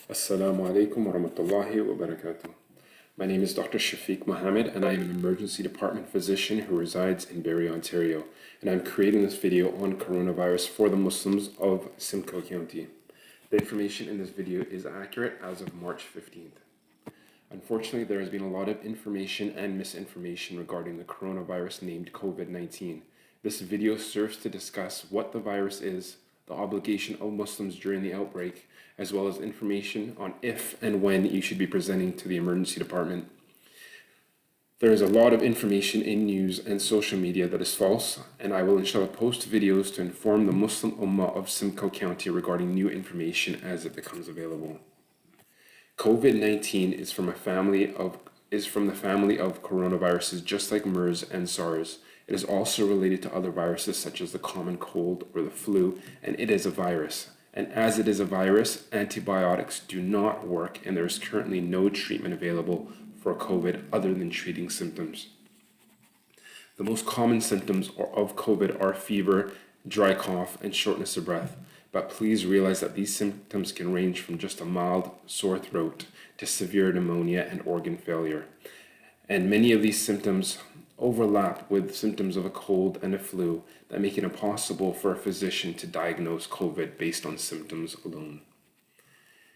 Assalamu alaikum wa rahmatullahi wa barakatuh. My name is Dr. Shafiq Mohamed, and I am an emergency department physician who resides in Barrie, Ontario. And I'm creating this video on coronavirus for the Muslims of Simcoe County. The information in this video is accurate as of March 15th. Unfortunately, there has been a lot of information and misinformation regarding the coronavirus named COVID-19. This video serves to discuss what the virus is, the obligation of Muslims during the outbreak, as well as information on if and when you should be presenting to the emergency department. There is a lot of information in news and social media that is false, and I will inshallah post videos to inform the Muslim Ummah of Simcoe County regarding new information as it becomes available. COVID-19 is from the family of coronaviruses, just like MERS and SARS. It is also related to other viruses such as the common cold or the flu, and it is a virus. And as it is a virus, antibiotics do not work, and there is currently no treatment available for COVID other than treating symptoms. The most common symptoms of COVID are fever, dry cough, and shortness of breath. But please realize that these symptoms can range from just a mild sore throat to severe pneumonia and organ failure. And many of these symptoms overlap with symptoms of a cold and a flu that make it impossible for a physician to diagnose COVID based on symptoms alone.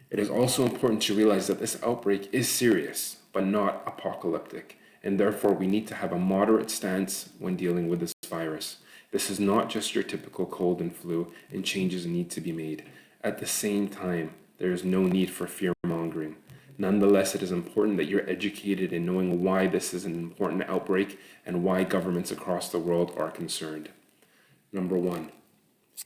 It is also important to realize that this outbreak is serious, but not apocalyptic, and therefore we need to have a moderate stance when dealing with this virus. This is not just your typical cold and flu, and changes need to be made. At the same time, there is no need for fear-mongering. Nonetheless, it is important that you're educated in knowing why this is an important outbreak and why governments across the world are concerned. Number one,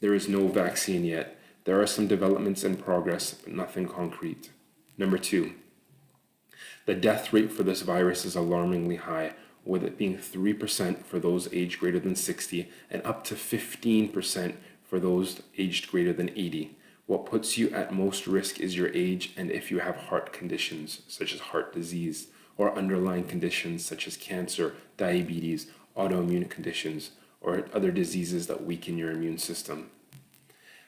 there is no vaccine yet. There are some developments in progress, but nothing concrete. Number two, the death rate for this virus is alarmingly high, with it being 3% for those aged greater than 60 and up to 15% for those aged greater than 80. What puts you at most risk is your age and if you have heart conditions such as heart disease or underlying conditions such as cancer, diabetes, autoimmune conditions, or other diseases that weaken your immune system.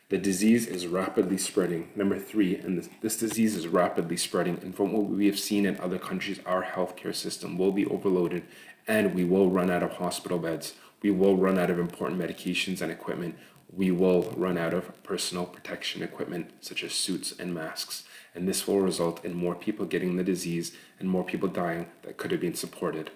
The disease is rapidly spreading. Number three, and this disease is rapidly spreading, and from what we have seen in other countries, our healthcare system will be overloaded and we will run out of hospital beds. We will run out of important medications and equipment. We will run out of personal protection equipment such as suits and masks, and this will result in more people getting the disease and more people dying that could have been supported.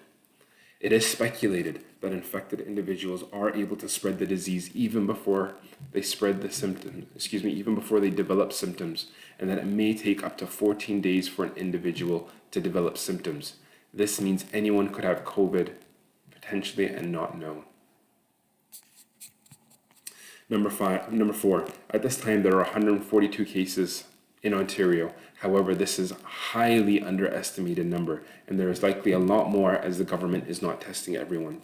It is speculated that infected individuals are able to spread the disease even before they even before they develop symptoms, and that it may take up to 14 days for an individual to develop symptoms. This means anyone could have COVID potentially and not know. Number four, at this time there are 142 cases in Ontario. However, this is a highly underestimated number, and there is likely a lot more as the government is not testing everyone.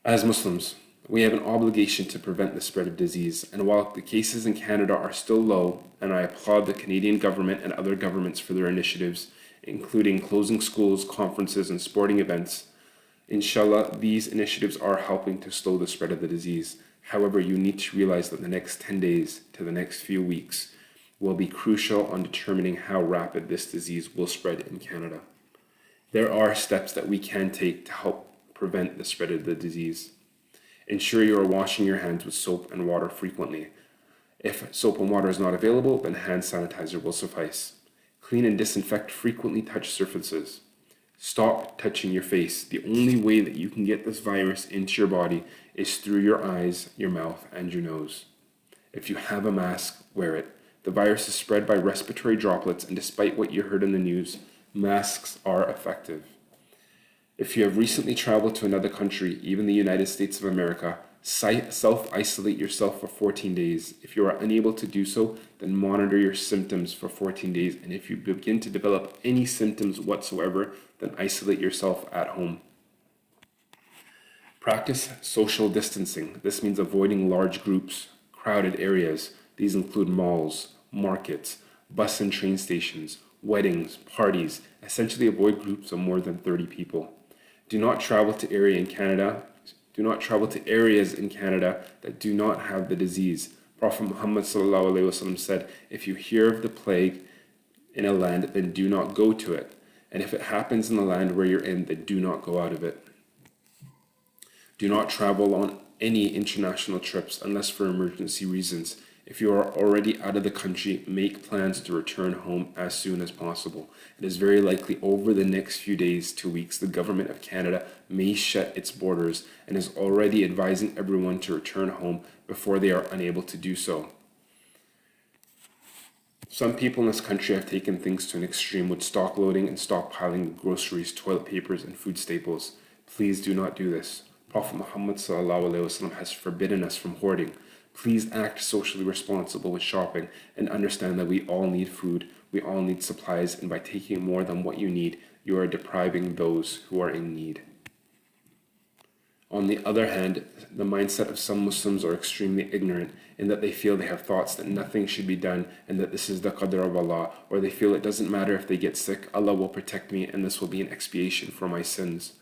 As Muslims, we have an obligation to prevent the spread of disease, and while the cases in Canada are still low, and I applaud the Canadian government and other governments for their initiatives, including closing schools, conferences, and sporting events, inshallah, these initiatives are helping to slow the spread of the disease. However, you need to realize that the next 10 days to the next few weeks will be crucial on determining how rapid this disease will spread in Canada. There are steps that we can take to help prevent the spread of the disease. Ensure you are washing your hands with soap and water frequently. If soap and water is not available, then hand sanitizer will suffice. Clean and disinfect frequently touched surfaces. Stop touching your face. The only way that you can get this virus into your body is through your eyes, your mouth, and your nose. If you have a mask, wear it. The virus is spread by respiratory droplets, and despite what you heard in the news, masks are effective. If you have recently traveled to another country, even the United States of America, self-isolate yourself for 14 days. If you are unable to do so, then monitor your symptoms for 14 days, and if you begin to develop any symptoms whatsoever, then isolate yourself at home. Practice social distancing. This means avoiding large groups, crowded areas. These include malls, markets, bus and train stations, weddings, parties. Essentially avoid groups of more than 30 people. Do not travel to areas in Canada that do not have the disease. Prophet Muhammad ﷺ said, if you hear of the plague in a land, then do not go to it. And if it happens in the land where you're in, then do not go out of it. Do not travel on any international trips unless for emergency reasons. If you are already out of the country, make plans to return home as soon as possible. It is very likely over the next few days to weeks, the government of Canada may shut its borders and is already advising everyone to return home before they are unable to do so. Some people in this country have taken things to an extreme with stock loading and stockpiling groceries, toilet papers, and food staples. Please do not do this. Prophet Muhammad ﷺ has forbidden us from hoarding. Please act socially responsible with shopping and understand that we all need food, we all need supplies, and by taking more than what you need, you are depriving those who are in need. On the other hand, the mindset of some Muslims are extremely ignorant in that they feel they have thoughts that nothing should be done and that this is the qadr of Allah, or they feel it doesn't matter if they get sick, Allah will protect me and this will be an expiation for my sins.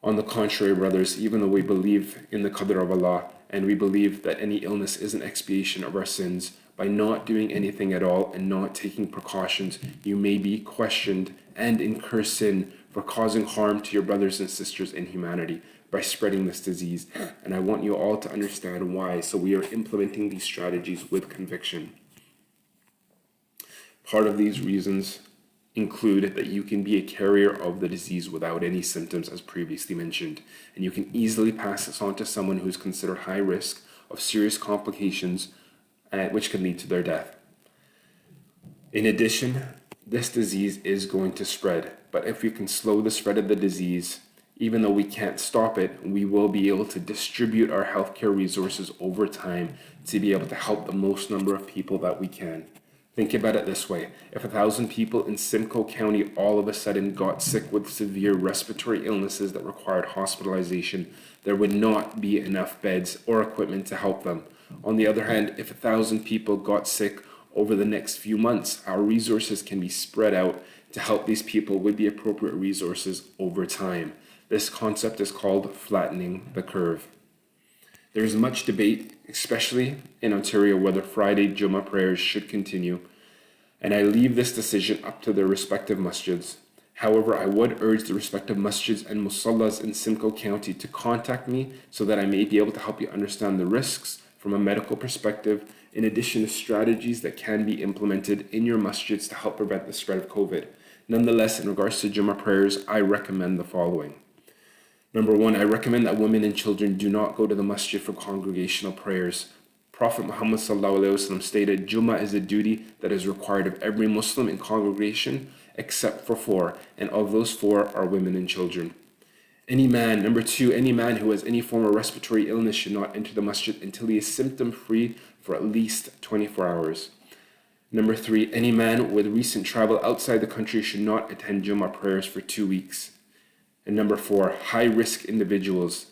On the contrary, brothers, even though we believe in the qadr of Allah and we believe that any illness is an expiation of our sins, by not doing anything at all and not taking precautions, you may be questioned and incur sin for causing harm to your brothers and sisters in humanity by spreading this disease. And I want you all to understand why, so we are implementing these strategies with conviction. Part of these reasons include that you can be a carrier of the disease without any symptoms, as previously mentioned, and you can easily pass this on to someone who is considered high risk of serious complications, which can lead to their death. In addition, this disease is going to spread, but if we can slow the spread of the disease, even though we can't stop it, we will be able to distribute our healthcare resources over time to be able to help the most number of people that we can. Think about it this way. If 1,000 people in Simcoe County all of a sudden got sick with severe respiratory illnesses that required hospitalization, there would not be enough beds or equipment to help them. On the other hand, if 1,000 people got sick over the next few months, our resources can be spread out to help these people with the appropriate resources over time. This concept is called flattening the curve. There is much debate, especially in Ontario, whether Friday Jummah prayers should continue, and I leave this decision up to their respective masjids. However, I would urge the respective masjids and musallas in Simcoe County to contact me so that I may be able to help you understand the risks from a medical perspective, in addition to strategies that can be implemented in your masjids to help prevent the spread of COVID. Nonetheless, in regards to Jummah prayers, I recommend the following. Number one, I recommend that women and children do not go to the masjid for congregational prayers. Prophet Muhammad ﷺ stated, Jummah is a duty that is required of every Muslim in congregation except for 4, and of those 4 are women and children. Number two, any man who has any form of respiratory illness should not enter the masjid until he is symptom-free for at least 24 hours. Number 3, any man with recent travel outside the country should not attend Jummah prayers for 2 weeks. And number 4, high-risk individuals,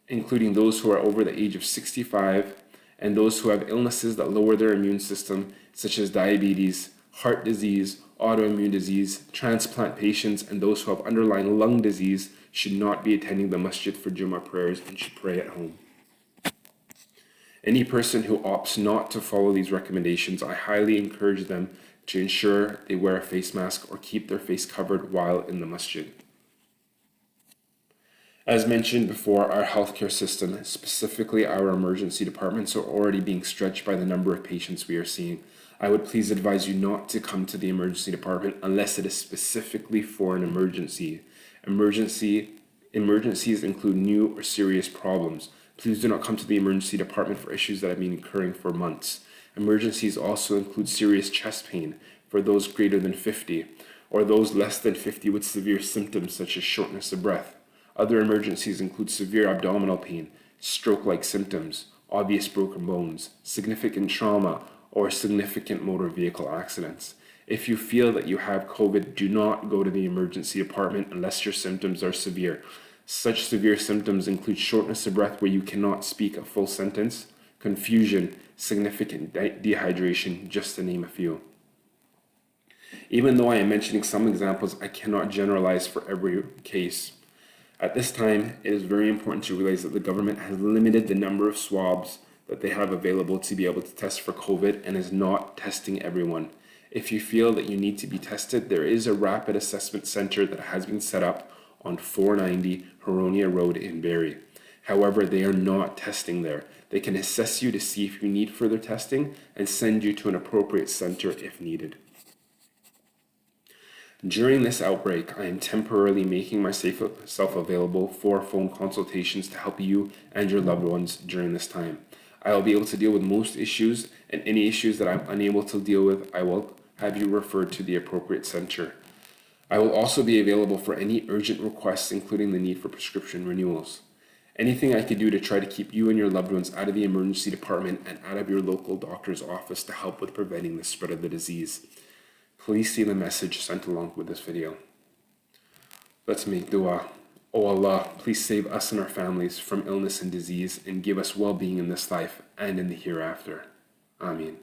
including those who are over the age of 65 and those who have illnesses that lower their immune system, such as diabetes, heart disease, autoimmune disease, transplant patients, and those who have underlying lung disease should not be attending the masjid for Jummah prayers and should pray at home. Any person who opts not to follow these recommendations, I highly encourage them to ensure they wear a face mask or keep their face covered while in the masjid. As mentioned before, our healthcare system, specifically our emergency departments, are already being stretched by the number of patients we are seeing. I would please advise you not to come to the emergency department unless it is specifically for an emergency. Emergencies include new or serious problems. Please do not come to the emergency department for issues that have been occurring for months. Emergencies also include serious chest pain for those greater than 50, or those less than 50 with severe symptoms such as shortness of breath. Other emergencies include severe abdominal pain, stroke-like symptoms, obvious broken bones, significant trauma, or significant motor vehicle accidents. If you feel that you have COVID, do not go to the emergency department unless your symptoms are severe. Such severe symptoms include shortness of breath where you cannot speak a full sentence, confusion, significant dehydration, just to name a few. Even though I am mentioning some examples, I cannot generalize for every case. At this time, it is very important to realize that the government has limited the number of swabs that they have available to be able to test for COVID and is not testing everyone. If you feel that you need to be tested, there is a rapid assessment center that has been set up on 490 Huronia Road in Barrie. However, they are not testing there. They can assess you to see if you need further testing and send you to an appropriate center if needed. During this outbreak, I am temporarily making myself available for phone consultations to help you and your loved ones during this time. I will be able to deal with most issues, and any issues that I'm unable to deal with, I will have you referred to the appropriate center. I will also be available for any urgent requests, including the need for prescription renewals. Anything I could do to try to keep you and your loved ones out of the emergency department and out of your local doctor's office to help with preventing the spread of the disease. Please see the message sent along with this video. Let's make dua. O Allah, please save us and our families from illness and disease and give us well-being in this life and in the hereafter. Ameen.